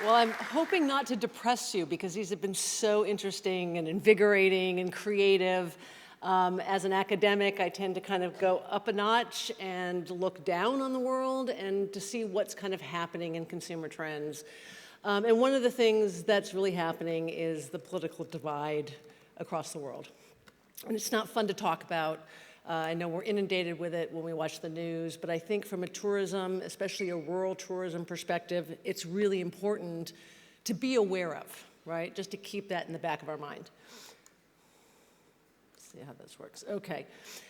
Well, I'm hoping not to depress you because these have been so interesting and invigorating and creative. As an academic, I tend to kind of go up a notch and look down on the world and to see what's kind of happening in consumer trends. And one of the things that's really happening is the political divide across the world. And it's not fun to talk about. I know we're inundated with it when we watch the news, but I think from a tourism, especially a rural tourism perspective, it's really important to be aware of, right? Just to keep that in the back of our mind. Let's see how this works. Okay,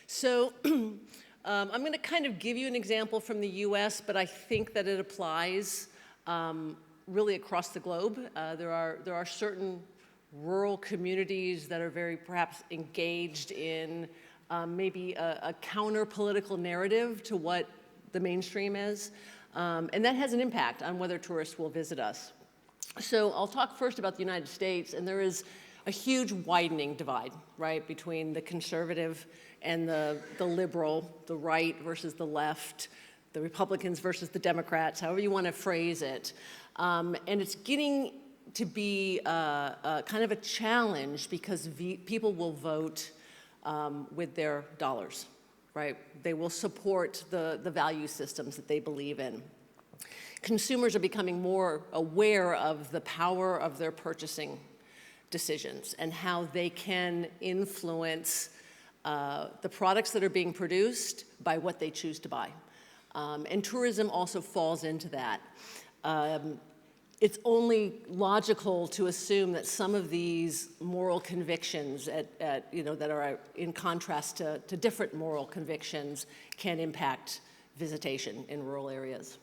so I'm going to kind of give you an example from the US, but I think that it applies really across the globe. There are certain rural communities that are very perhaps engaged in maybe a counter-political narrative to what the mainstream is. And that has an impact on whether tourists will visit us. So I'll talk first about the United States, and there is a huge widening divide, right, between the conservative and the liberal, the right versus the left, the Republicans versus the Democrats, however you want to phrase it. And it's getting to be kind of a challenge because people will vote with their dollars, right? They will support the value systems that they believe in. Consumers are becoming more aware of the power of their purchasing decisions and how they can influence the products that are being produced by what they choose to buy. And tourism also falls into that. It's only logical to assume that some of these moral convictions that are in contrast to different moral convictions can impact visitation in rural areas.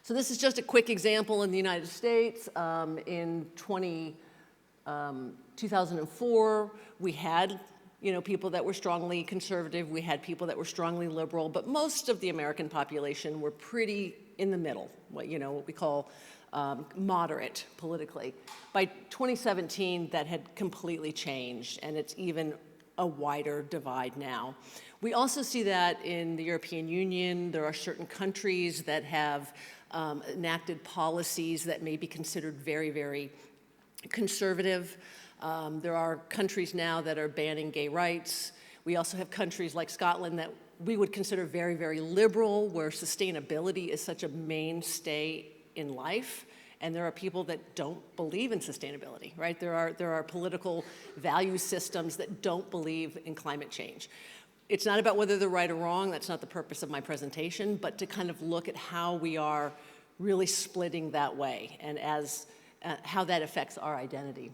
So this is just a quick example in the United States. In 2004, we had people that were strongly conservative, we had people that were strongly liberal, but most of the American population were pretty in the middle, what we call moderate politically. By 2017, that had completely changed, and it's even a wider divide now. We also see that in the European Union. There are certain countries that have enacted policies that may be considered very, very conservative. There are countries now that are banning gay rights. We also have countries like Scotland that we would consider very, very liberal, where sustainability is such a mainstay in life, and there are people that don't believe in sustainability, right? There are political value systems that don't believe in climate change. It's not about whether they're right or wrong, that's not the purpose of my presentation, but to kind of look at how we are really splitting that way and how that affects our identity.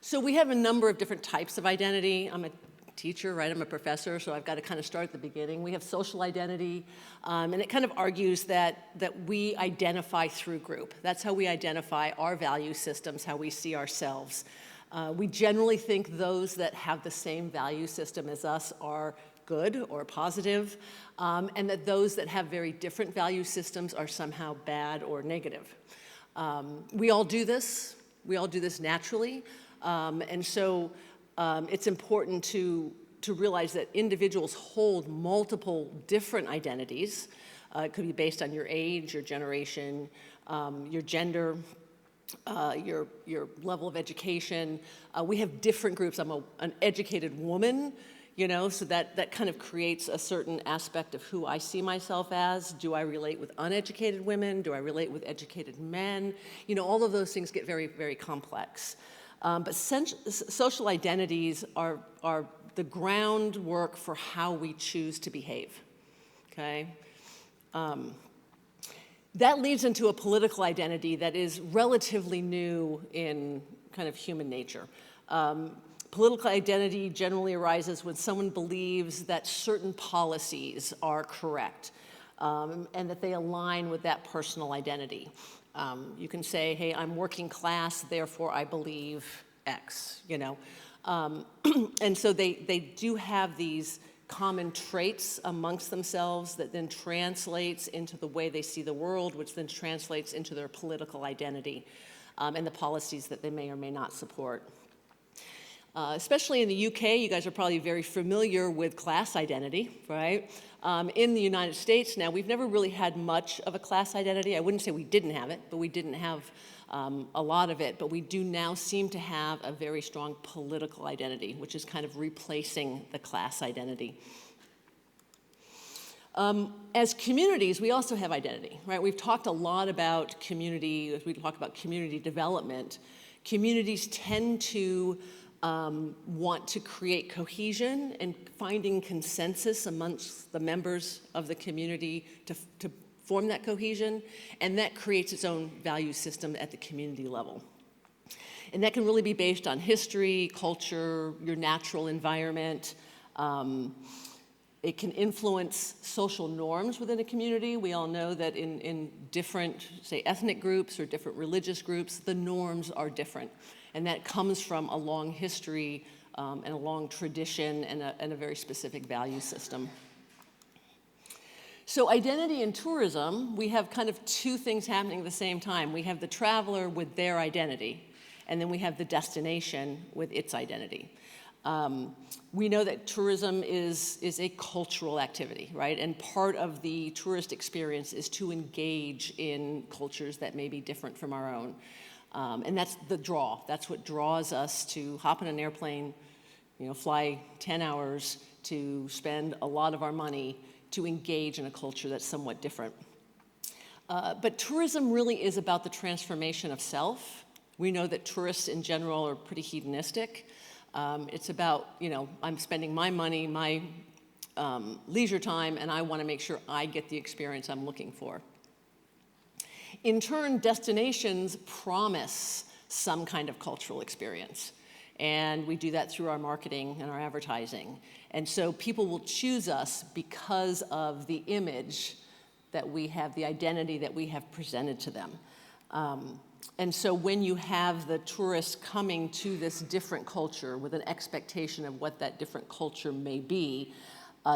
So we have a number of different types of identity. I'm a teacher, right? I'm a professor, so I've got to kind of start at the beginning. We have social identity, and it kind of argues that we identify through group. That's how we identify our value systems, how we see ourselves. We generally think those that have the same value system as us are good or positive, and that those that have very different value systems are somehow bad or negative. We all do this. We all do this naturally, and so it's important to realize that individuals hold multiple different identities. It could be based on your age, your generation, your gender, your level of education. We have different groups. I'm an educated woman, so that kind of creates a certain aspect of who I see myself as. Do I relate with uneducated women? Do I relate with educated men? All of those things get very, very complex. But social identities are the groundwork for how we choose to behave, okay? That leads into a political identity that is relatively new in kind of human nature. Political identity generally arises when someone believes that certain policies are correct and that they align with that personal identity. You can say, hey, I'm working class, therefore I believe X, And so they do have these common traits amongst themselves that then translates into the way they see the world, which then translates into their political identity and the policies that they may or may not support. Especially in the UK, you guys are probably very familiar with class identity, right? In the United States now, we've never really had much of a class identity. I wouldn't say we didn't have it, but we didn't have a lot of it. But we do now seem to have a very strong political identity, which is kind of replacing the class identity. As communities, we also have identity, right? We've talked a lot about community, as we talk about community development. Communities tend to want to create cohesion and finding consensus amongst the members of the community to form that cohesion, and that creates its own value system at the community level. And that can really be based on history, culture, your natural environment. It can influence social norms within a community. We all know that in different, say, ethnic groups or different religious groups, the norms are different. And that comes from a long history and a long tradition and a very specific value system. So identity in tourism, we have kind of two things happening at the same time. We have the traveler with their identity, and then we have the destination with its identity. We know that tourism is a cultural activity, right? And part of the tourist experience is to engage in cultures that may be different from our own. And that's the draw. That's what draws us to hop in an airplane, fly 10 hours, to spend a lot of our money to engage in a culture that's somewhat different. But tourism really is about the transformation of self. We know that tourists in general are pretty hedonistic. It's about, I'm spending my money, my leisure time, and I want to make sure I get the experience I'm looking for. In turn, destinations promise some kind of cultural experience. And we do that through our marketing and our advertising. And so people will choose us because of the image that we have, the identity that we have presented to them. And so when you have the tourists coming to this different culture with an expectation of what that different culture may be,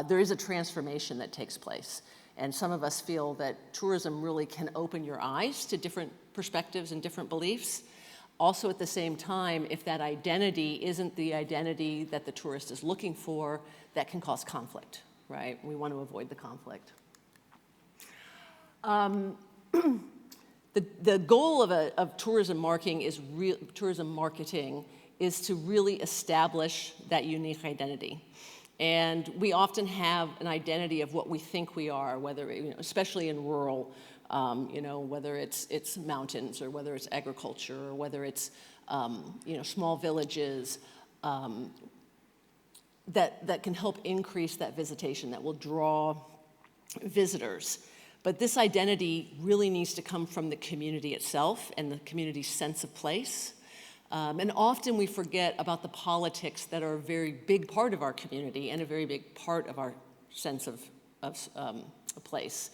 there is a transformation that takes place. And some of us feel that tourism really can open your eyes to different perspectives and different beliefs. Also, at the same time, if that identity isn't the identity that the tourist is looking for, that can cause conflict, right? We want to avoid the conflict. The goal of tourism marketing is to really establish that unique identity. And we often have an identity of what we think we are, whether, especially in rural, whether it's mountains or whether it's agriculture or whether it's, small villages, that can help increase that visitation, that will draw visitors. But this identity really needs to come from the community itself and the community's sense of place. And often we forget about the politics that are a very big part of our community and a very big part of our sense of a place.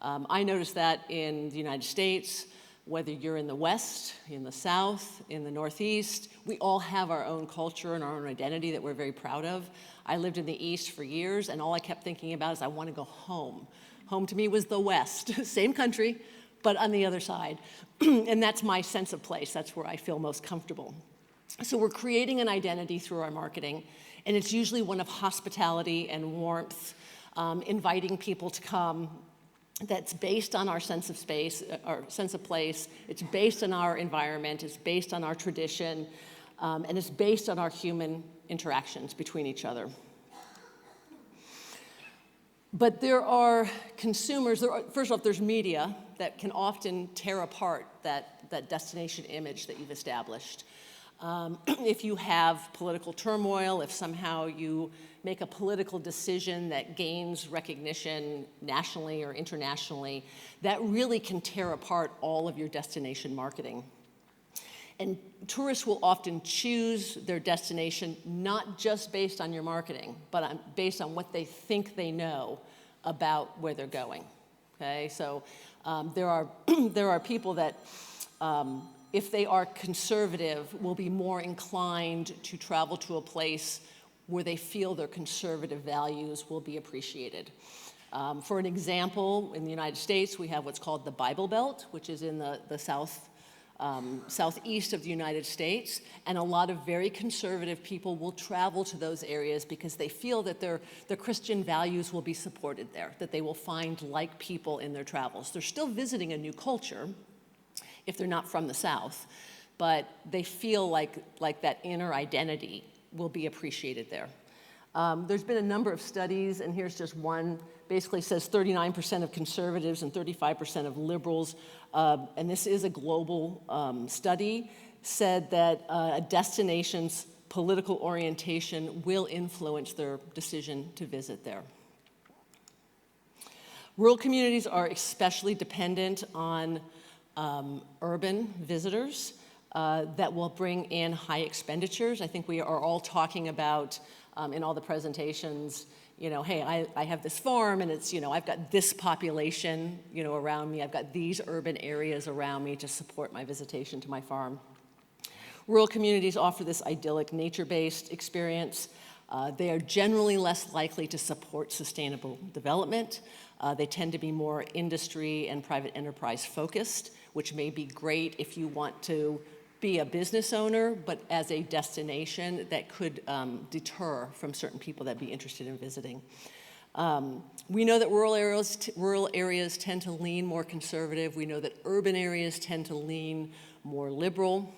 I notice that in the United States, whether you're in the West, in the South, in the Northeast, we all have our own culture and our own identity that we're very proud of. I lived in the East for years, and all I kept thinking about is I want to go home. Home to me was the West, same country, but on the other side. And that's my sense of place. That's where I feel most comfortable. So we're creating an identity through our marketing, and it's usually one of hospitality and warmth, inviting people to come. That's based on our sense of space, our sense of place. It's based on our environment. It's based on our tradition, and it's based on our human interactions between each other. But there are consumers, first off, there's media that can often tear apart that destination image that you've established. If you have political turmoil, if somehow you make a political decision that gains recognition nationally or internationally, that really can tear apart all of your destination marketing. And tourists will often choose their destination not just based on your marketing, but based on what they think they know about where they're going. Okay, so there are people that, if they are conservative, will be more inclined to travel to a place where they feel their conservative values will be appreciated. For an example, in the United States, we have what's called the Bible Belt, which is in the south southeast of the United States, and a lot of very conservative people will travel to those areas because they feel that their Christian values will be supported there, that they will find like people in their travels. They're still visiting a new culture if they're not from the South, but they feel like that inner identity will be appreciated there. There's been a number of studies, and here's just one. Basically says 39% of conservatives and 35% of liberals, and this is a global study, said that a destination's political orientation will influence their decision to visit there. Rural communities are especially dependent on urban visitors that will bring in high expenditures. I think we are all talking about in all the presentations, you know, hey, I have this farm and it's, you know, I've got this population, you know, around me. I've got these urban areas around me to support my visitation to my farm. Rural communities offer this idyllic nature-based experience. They are generally less likely to support sustainable development. They tend to be more industry and private enterprise focused, which may be great if you want to be a business owner, but as a destination that could deter from certain people that'd be interested in visiting. We know that rural areas tend to lean more conservative. We know that urban areas tend to lean more liberal.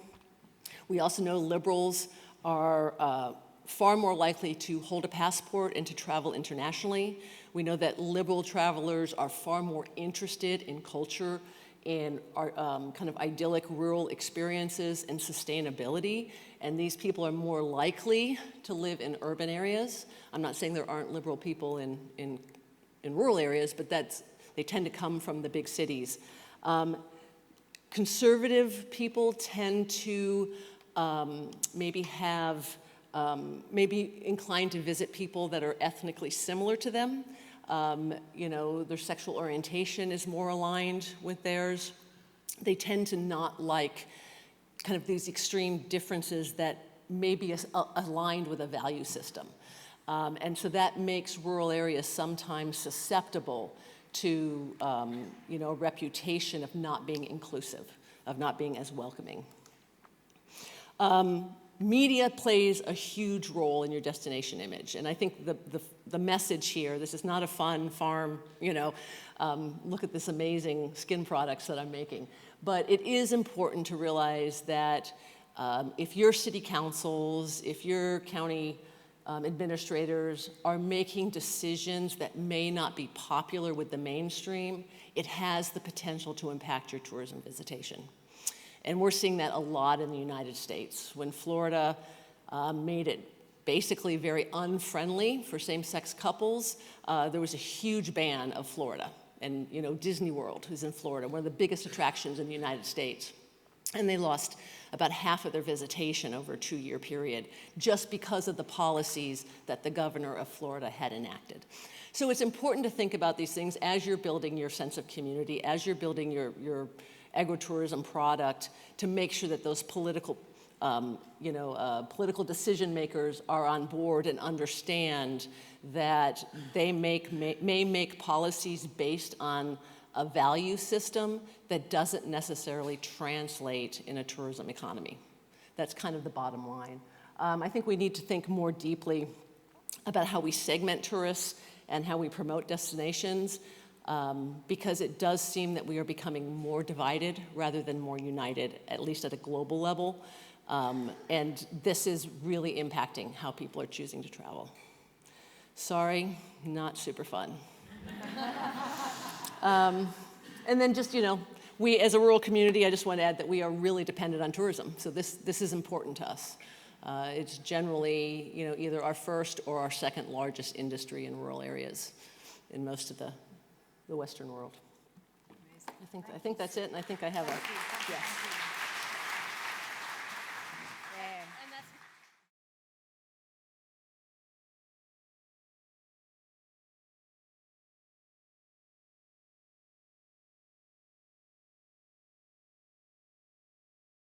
We also know liberals are far more likely to hold a passport and to travel internationally. We know that liberal travelers are far more interested in culture, in our kind of idyllic rural experiences and sustainability, and these people are more likely to live in urban areas. I'm not saying there aren't liberal people in rural areas, but they tend to come from the big cities. Conservative people tend to maybe inclined to visit people that are ethnically similar to them. You know, their sexual orientation is more aligned with theirs. They tend to not like kind of these extreme differences that may be aligned with a value system. And so that makes rural areas sometimes susceptible to, you know, a reputation of not being inclusive, of not being as welcoming. Media plays a huge role in your destination image, and I think the message here, this is not a fun farm, you know, look at this amazing skin products that I'm making, but it is important to realize that if your city councils, if your county administrators are making decisions that may not be popular with the mainstream, it has the potential to impact your tourism visitation. And we're seeing that a lot in the United States. When Florida made it basically very unfriendly for same-sex couples, there was a huge ban of Florida. And you know, Disney World is in Florida, one of the biggest attractions in the United States. And they lost about half of their visitation over a 2-year period just because of the policies that the governor of Florida had enacted. So it's important to think about these things as you're building your sense of community, as you're building your agritourism product, to make sure that those political, political decision makers are on board and understand that they may make policies based on a value system that doesn't necessarily translate in a tourism economy. That's kind of the bottom line. I think we need to think more deeply about how we segment tourists and how we promote destinations. Because it does seem that we are becoming more divided rather than more united, at least at a global level. And this is really impacting how people are choosing to travel. Sorry, not super fun. And then just, you know, we as a rural community, I just want to add that we are really dependent on tourism. So this is important to us. It's generally, you know, either our first or our second largest industry in rural areas in most of the Western world. I think that's it, and I think I have a, yes.